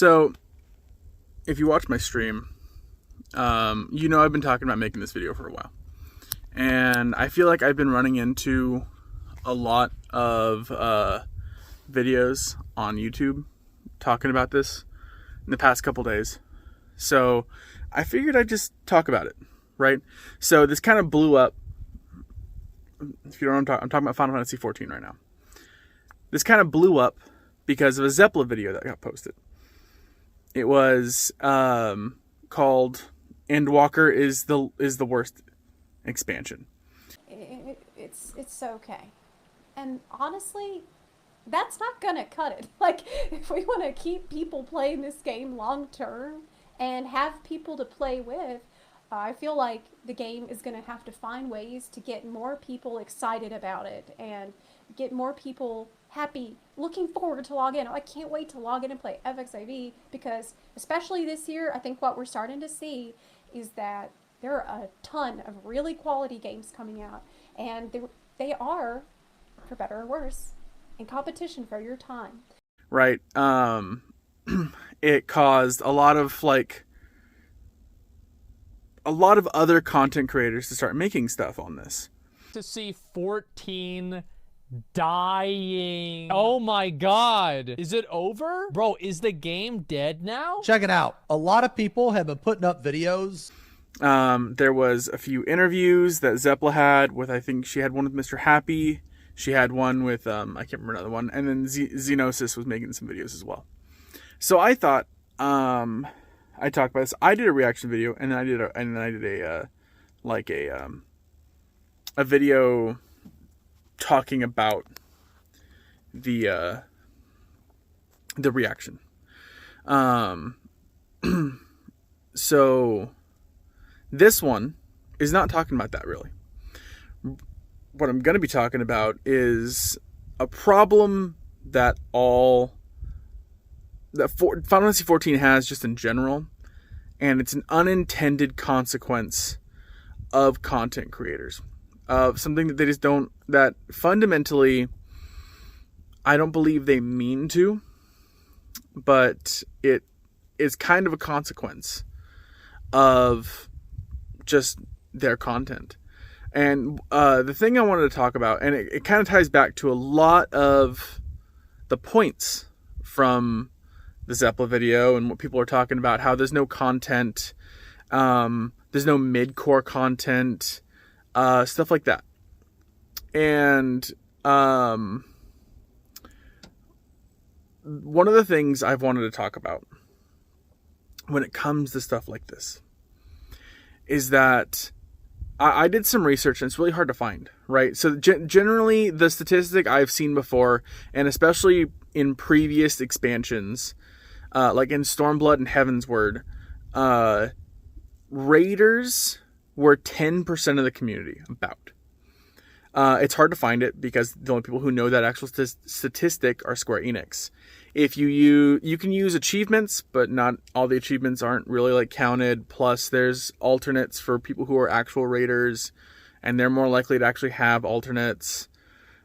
So, if you watch my stream, you know I've been talking about making this video for a while. And I feel like I've been running into a lot of videos on YouTube talking about this in the past couple days. So, I figured I'd just talk about it, right? So, this kind of blew up. If you don't know what I'm talking about Final Fantasy XIV right now. This kind of blew up because of a Zeppelin video that got posted. It was called "Endwalker is the worst expansion." It's okay, and honestly, that's not gonna cut it. Like, if we want to keep people playing this game long term and have people to play with, I feel like the game is gonna have to find ways to get more people excited about it and get more people happy, looking forward to log in. I can't wait to log in and play FXIV because, especially this year, I think what we're starting to see is that there are a ton of really quality games coming out, and they are, for better or worse, in competition for your time. Right. It caused a lot of other content creators to start making stuff on this. To see 14 dying. Oh my god. Is it over? Bro, is the game dead now? Check it out. A lot of people have been putting up videos. There was a few interviews that Zeppla had with, I think she had one with Mr. Happy. She had one with, I can't remember another one. And then Xenosis was making some videos as well. So I thought, I talked about this. I did a reaction video, and then I did a video talking about the reaction. So this one is not talking about that really. What I'm going to be talking about is a problem that Final Fantasy XIV has just in general, and it's an unintended consequence of content creators. Of something that they just don't, that fundamentally, I don't believe they mean to, but it is kind of a consequence of just their content. And the thing I wanted to talk about, and it kind of ties back to a lot of the points from the Zeppla video and what people are talking about, how there's no content, there's no mid-core content, stuff like that. And one of the things I've wanted to talk about when it comes to stuff like this is that I did some research, and it's really hard to find, right? So generally, the statistic I've seen before, and especially in previous expansions, like in Stormblood and Heavensward, raiders were 10% of the community, about. It's hard to find it because the only people who know that actual statistic are Square Enix. If you can use achievements, but not all the achievements aren't really counted. Plus, there's alternates for people who are actual raiders, and they're more likely to actually have alternates.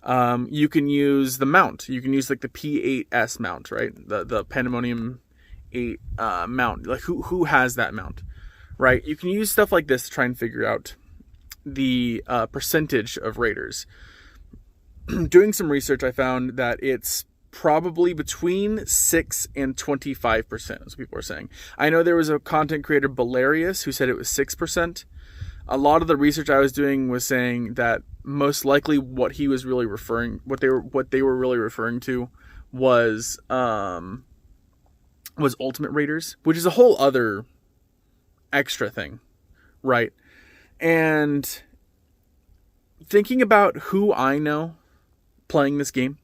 You can use the mount. You can use the P8S mount, right? The Pandemonium 8 mount. Like who has that mount, right? You can use stuff like this to try and figure out the percentage of raiders. Doing some research, I found that it's probably between 6 and 25%, as people are saying. I know there was a content creator, Balarius, who said it was 6%. A lot of the research I was doing was saying that most likely what they were really referring to was ultimate raiders, which is a whole other extra thing, right? And thinking about who I know playing this game,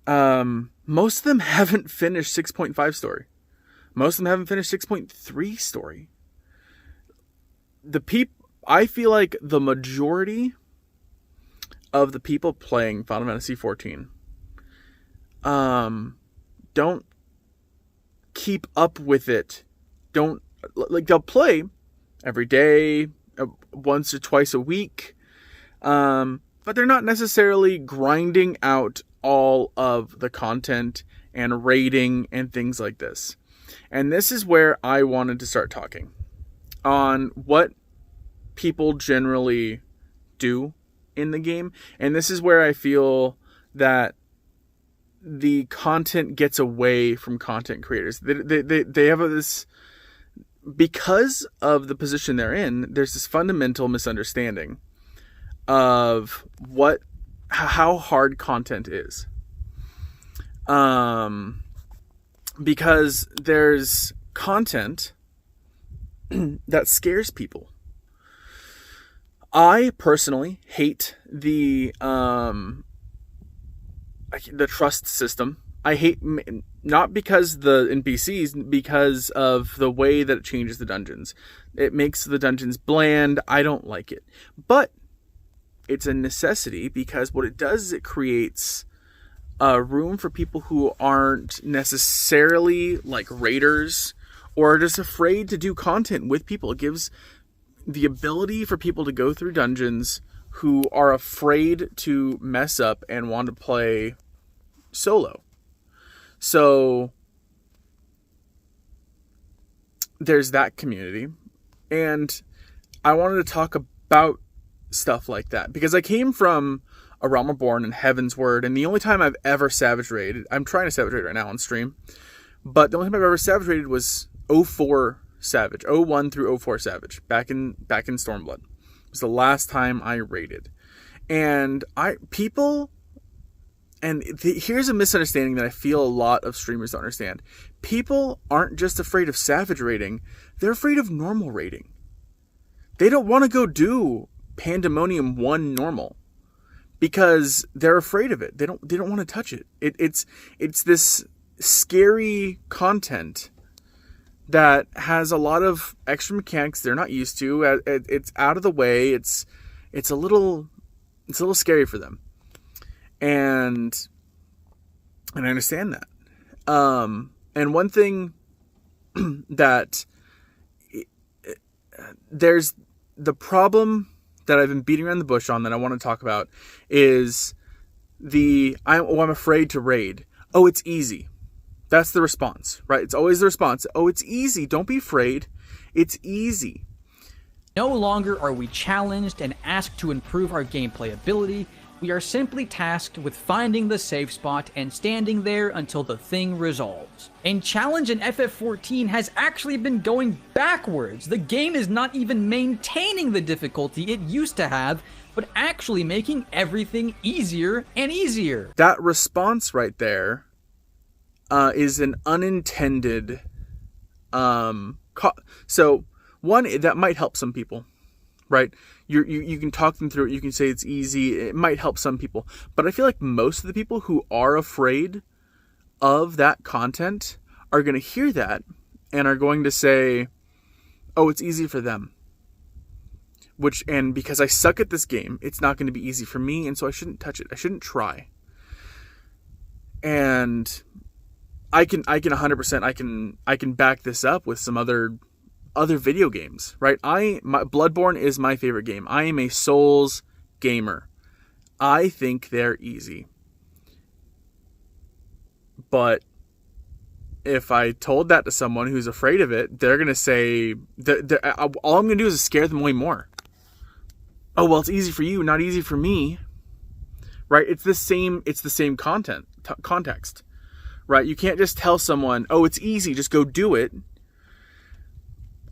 most of them haven't finished 6.5 story. Most of them haven't finished 6.3 story. I feel like the majority of the people playing Final Fantasy XIV don't keep up with it. They'll play every day, once or twice a week, but they're not necessarily grinding out all of the content and raiding and things like this. And this is where I wanted to start talking on what people generally do in the game. And this is where I feel that the content gets away from content creators. They have this, because of the position they're in, there's this fundamental misunderstanding of how hard content is. Because there's content that scares people. I personally hate the trust system. I hate, not because the NPCs, because of the way that it changes the dungeons. It makes the dungeons bland. I don't like it. But it's a necessity, because what it does is it creates a room for people who aren't necessarily like raiders or are just afraid to do content with people. It gives the ability for people to go through dungeons who are afraid to mess up and want to play solo. So there's that community. And I wanted to talk about stuff like that, because I came from A Realm Reborn and Heaven's Word, and the only time I've ever Savage Raided, I'm trying to Savage Raid right now on stream, but the only time I've ever Savage Raided was 04 Savage, 01 through 04 Savage, back in Stormblood. It was the last time I raided. And here's a misunderstanding that I feel a lot of streamers don't understand. People aren't just afraid of Savage raiding, they're afraid of normal raiding. They don't want to go do Pandemonium 1 normal, because they're afraid of it. They don't want to touch it. It's this scary content that has a lot of extra mechanics they're not used to. It's out of the way. It's a little scary for them, and I understand that. And one thing that there's the problem that I've been beating around the bush on that I want to talk about is I'm afraid to raid. Oh, it's easy. That's the response, right? It's always the response. Oh, it's easy. Don't be afraid. It's easy. No longer are we challenged and asked to improve our gameplay ability. We are simply tasked with finding the safe spot and standing there until the thing resolves. And challenge in FF14 has actually been going backwards. The game is not even maintaining the difficulty it used to have, but actually making everything easier and easier. That response right there is an unintended so one, that might help some people, right? You can talk them through it. You can say it's easy. It might help some people. But I feel like most of the people who are afraid of that content are going to hear that and are going to say, oh, it's easy for them. And because I suck at this game, it's not going to be easy for me, and so I shouldn't touch it. I shouldn't try. And I can 100%, I can back this up with some other video games, right? Bloodborne is my favorite game. I am a Souls gamer. I think they're easy. But if I told that to someone who's afraid of it, they're going to say, all I'm going to do is scare them way more. Oh, well, it's easy for you, not easy for me. Right? It's the same context. Right? You can't just tell someone, oh, it's easy, just go do it.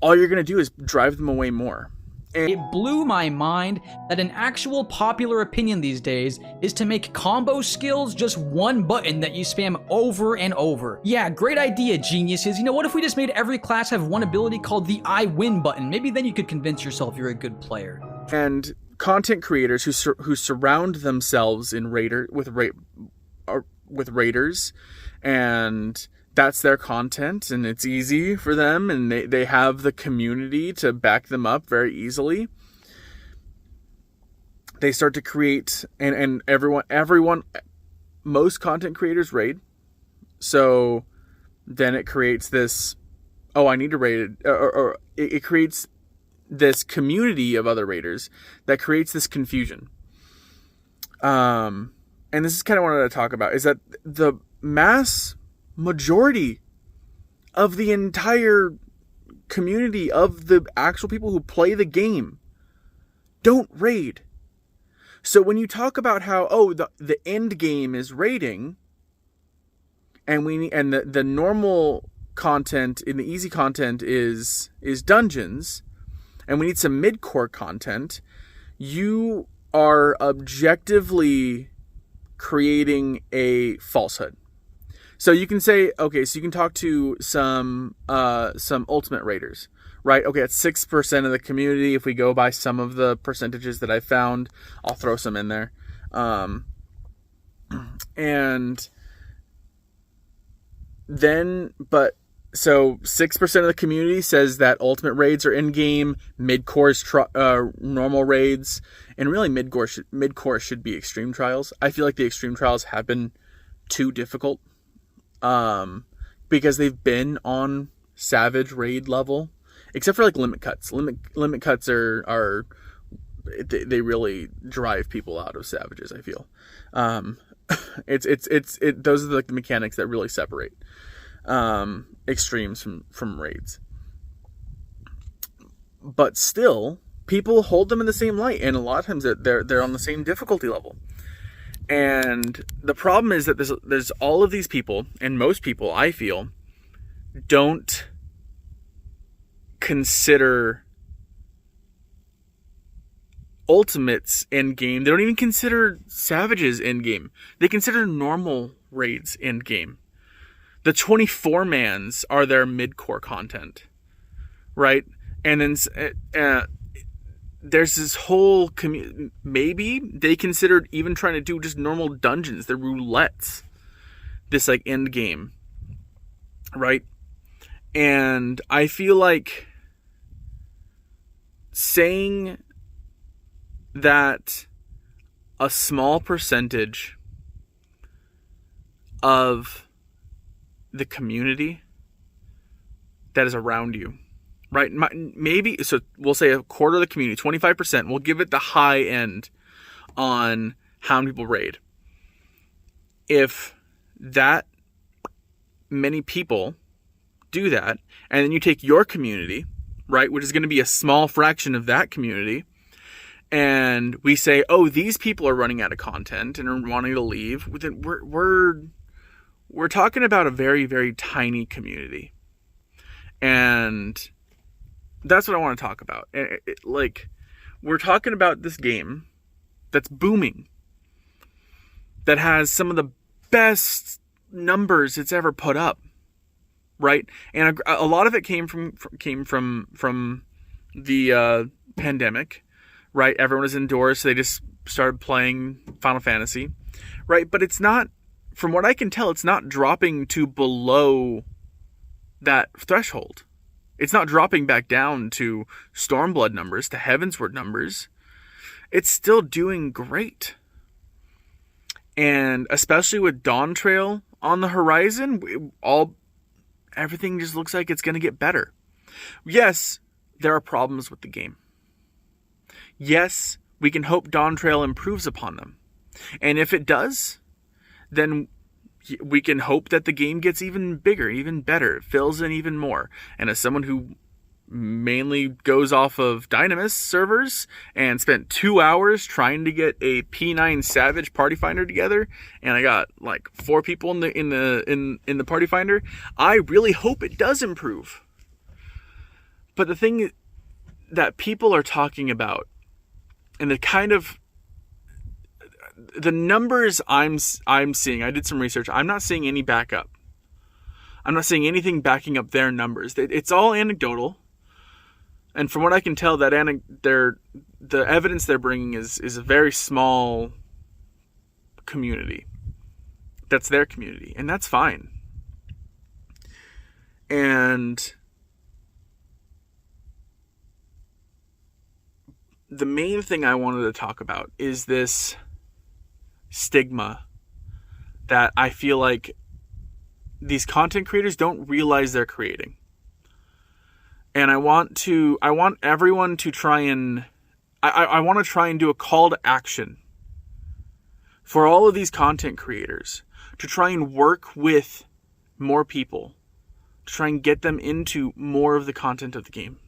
All you're going to do is drive them away more. It blew my mind that an actual popular opinion these days is to make combo skills just one button that you spam over and over. Yeah, great idea, geniuses. You know, what if we just made every class have one ability called the I win button? Maybe then you could convince yourself you're a good player. And content creators who surround themselves in with raiders, and that's their content, and it's easy for them, and they have the community to back them up very easily. They start to create, and everyone, most content creators raid. So then it creates this, oh, I need to raid it, or it creates this community of other raiders that creates this confusion. And this is kind of what I want to talk about, is that the mass majority of the entire community of the actual people who play the game don't raid. So when you talk about how, the end game is raiding, and the normal content in the easy content is dungeons, and we need some mid-core content, you are objectively creating a falsehood. So you can say, okay, so you can talk to some ultimate raiders, right? Okay, it's 6% of the community. If we go by some of the percentages that I found, I'll throw some in there. And then, so 6% of the community says that ultimate raids are in-game, mid-core is normal raids, and really mid-core should be extreme trials. I feel like the extreme trials have been too difficult, because they've been on savage raid level, except for like limit cuts. Limit cuts are they really drive people out of savages, I feel. Those are like the mechanics that really separate extremes from raids. But still, people hold them in the same light, and a lot of times they're on the same difficulty level. And the problem is that there's all of these people, and most people, I feel, don't consider ultimates end game. They don't even consider savages end game. They consider normal raids end game. The 24-mans are their mid-core content, right? And then there's this whole maybe they considered even trying to do just normal dungeons, the roulettes, this like end game, right? And I feel like saying that a small percentage of the community that is around you, right? Maybe, so we'll say a quarter of the community, 25%, we'll give it the high end on how many people raid. If that many people do that, and then you take your community, right, which is going to be a small fraction of that community, and we say, these people are running out of content and are wanting to leave, then we're talking about a very, very tiny community. And that's what I want to talk about. We're talking about this game that's booming, that has some of the best numbers it's ever put up, right? And a lot of it came from the pandemic, right? Everyone was indoors, so they just started playing Final Fantasy, right? But it's not, from what I can tell, it's not dropping to below that threshold. It's not dropping back down to Stormblood numbers, to Heavensward numbers. It's still doing great. And especially with Dawn Trail on the horizon, everything just looks like it's going to get better. Yes, there are problems with the game. Yes, we can hope Dawn Trail improves upon them. And if it does, then we can hope that the game gets even bigger, even better, fills in even more. And as someone who mainly goes off of Dynamis servers and spent 2 hours trying to get a P9 Savage party finder together, and I got like 4 people in the party finder, I really hope it does improve. But the thing that people are talking about, and the numbers I'm seeing, I did some research, I'm not seeing any backup. I'm not seeing anything backing up their numbers. It's all anecdotal. And from what I can tell, that the evidence they're bringing is a very small community. That's their community, and that's fine. And the main thing I wanted to talk about is this stigma that I feel like these content creators don't realize they're creating. And I want everyone to try and I want to try and do a call to action for all of these content creators to try and work with more people, to try and get them into more of the content of the game,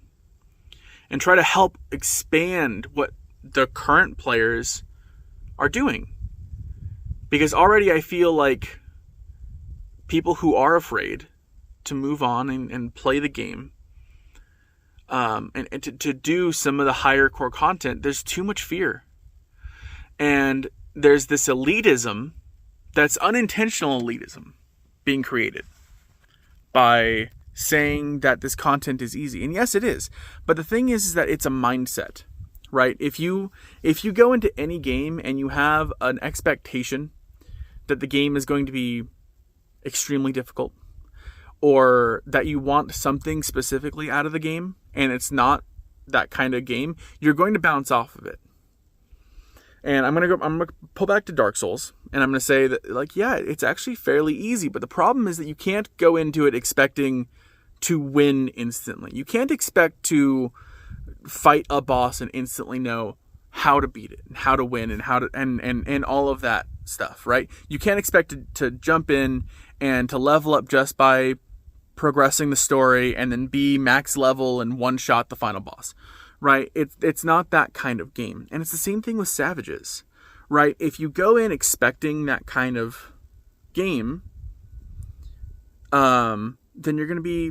and try to help expand what the current players are doing. Because already I feel like people who are afraid to move on and play the game, and to do some of the higher core content, there's too much fear. And there's this elitism, that's unintentional elitism, being created by saying that this content is easy. And yes, it is. But the thing is that it's a mindset, right? If you go into any game and you have an expectation that the game is going to be extremely difficult, or that you want something specifically out of the game and it's not that kind of game, you're going to bounce off of it. And I'm gonna pull back to Dark Souls, and I'm gonna say that, like, yeah, it's actually fairly easy, but the problem is that you can't go into it expecting to win instantly. You can't expect to fight a boss and instantly know how to beat it and how to win and how to and all of that stuff, right? You can't expect to jump in and to level up just by progressing the story and then be max level and one shot the final boss, right? It's not that kind of game. And it's the same thing with Savages, right? If you go in expecting that kind of game, then you're going to be,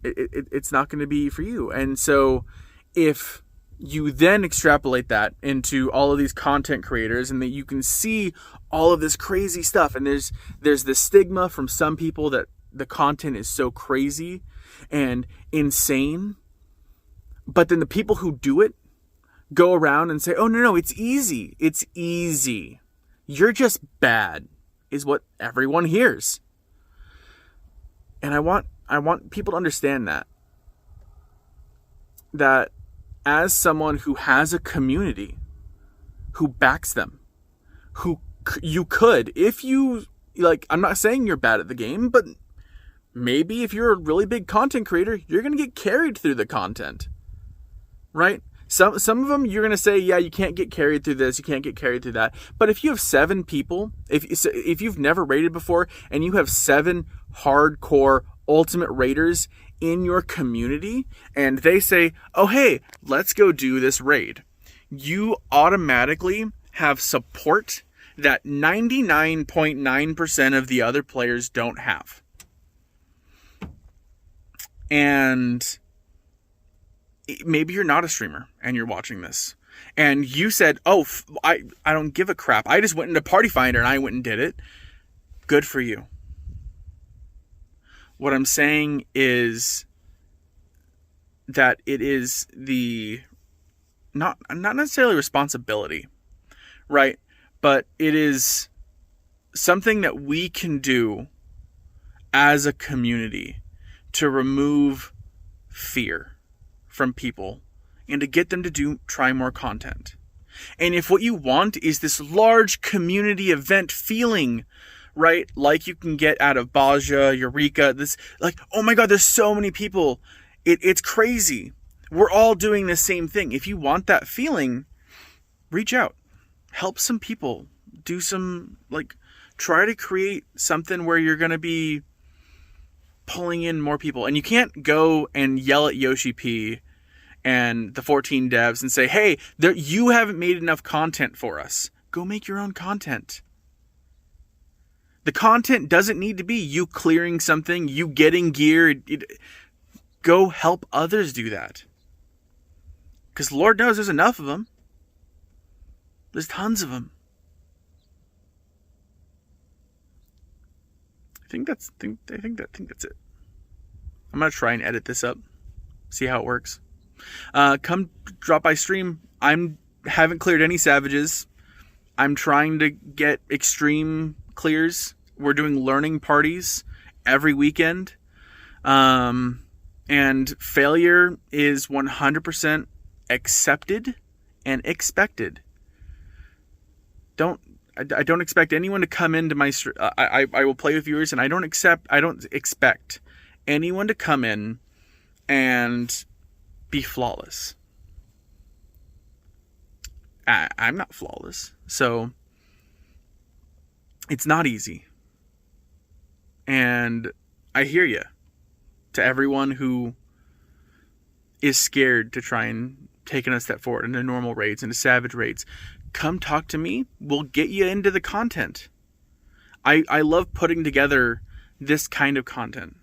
it's not going to be for you. And so if you then extrapolate that into all of these content creators, and that you can see all of this crazy stuff, and there's this stigma from some people that the content is so crazy and insane, but then the people who do it go around and say, oh no, it's easy, you're just bad, is what everyone hears. And I want people to understand that as someone who has a community who backs them, who you could, if you, like, I'm not saying you're bad at the game, but maybe if you're a really big content creator, you're going to get carried through the content, right? Some of them you're going to say, yeah, you can't get carried through this, you can't get carried through that. But if you have 7 people, if you've never raided before and you have 7 hardcore ultimate raiders in your community, and they say, oh hey, let's go do this raid, you automatically have support that 99.9% of the other players don't have. And maybe you're not a streamer and you're watching this, and you said, oh, I don't give a crap, I just went into Party Finder and I went and did it. Good for you. What I'm saying is that it is the not necessarily responsibility, right? But it is something that we can do as a community to remove fear from people and to get them to try more content. And if what you want is this large community event feeling, right, like you can get out of Baja, Eureka, this, like, oh my god, there's so many people, it's crazy, we're all doing the same thing. If you want that feeling, reach out, help some people, do some, like, try to create something where you're going to be pulling in more people. And you can't go and yell at Yoshi P and the 14 devs and say, hey, you haven't made enough content for us. Go make your own content. The content doesn't need to be you clearing something, you getting gear. Go help others do that. Because Lord knows there's enough of them. There's tons of them. I think that's it. I'm gonna try and edit this up, see how it works. Come drop by stream. Haven't cleared any Savages. I'm trying to get extreme clears. We're doing learning parties every weekend. And failure is 100% accepted and expected. I don't expect anyone to come into my I will play with viewers, and I don't expect anyone to come in and be flawless. I'm not flawless, so it's not easy. And I hear you. To everyone who is scared to try and take a step forward into normal raids, into savage raids, come talk to me. We'll get you into the content. I love putting together this kind of content.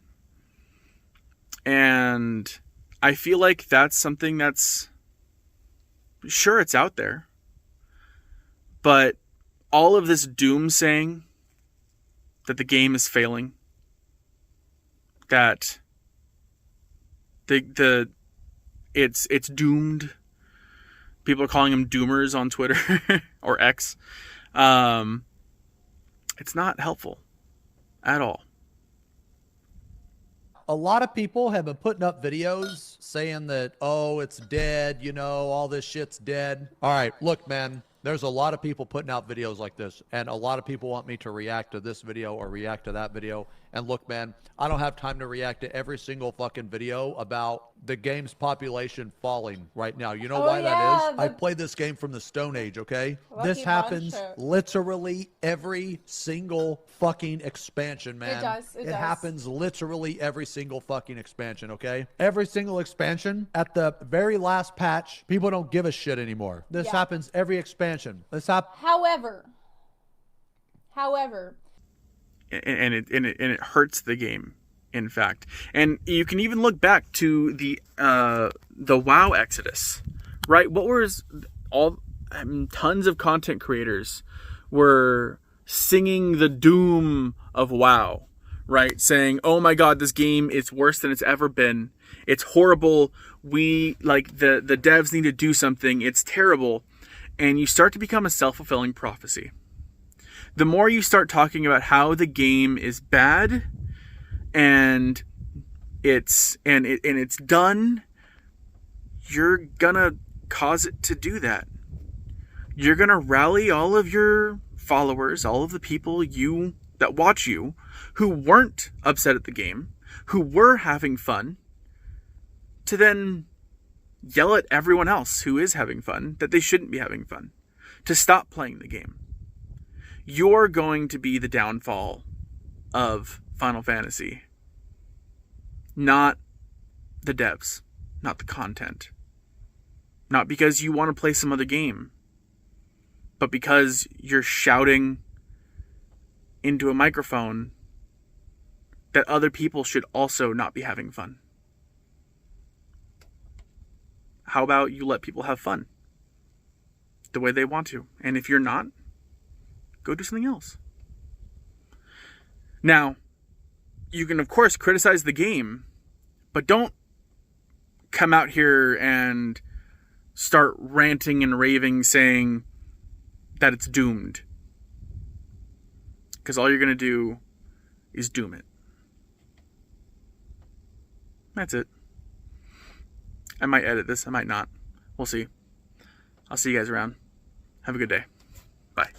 And I feel like that's something that's, sure, it's out there. But all of this doom saying that the game is failing, that it's doomed. People are calling them doomers on Twitter or X. It's not helpful at all. A lot of people have been putting up videos saying that, oh, it's dead, you know, all this shit's dead. All right, look, man, there's a lot of people putting out videos like this, and a lot of people want me to react to this video or react to that video. And look, man, I don't have time to react to every single fucking video about the game's population falling right now. You know why that is? I played this game from the Stone Age, okay? This happens literally every single fucking expansion, man. It does. It does. Happens literally every single fucking expansion, okay? Every single expansion, at the very last patch, people don't give a shit anymore. This happens every expansion. However, and it hurts the game, in fact. And you can even look back to the WoW Exodus, right? What was tons of content creators were singing the doom of WoW, right? Saying, "Oh my God, this game is worse than it's ever been. It's horrible. We like the devs need to do something. It's terrible." And you start to become a self-fulfilling prophecy. The more you start talking about how the game is bad and it's done, you're gonna cause it to do that. You're gonna rally all of your followers, all of the people that watch you, who weren't upset at the game, who were having fun, to then yell at everyone else who is having fun that they shouldn't be having fun, to stop playing the game. You're going to be the downfall of Final Fantasy. Not the devs. Not the content. Not because you want to play some other game. But because you're shouting into a microphone that other people should also not be having fun. How about you let people have fun the way they want to? And if you're not, go do something else. Now, you can, of course, criticize the game, but don't come out here and start ranting and raving saying that it's doomed. Because all you're going to do is doom it. That's it. I might edit this. I might not. We'll see. I'll see you guys around. Have a good day. Bye.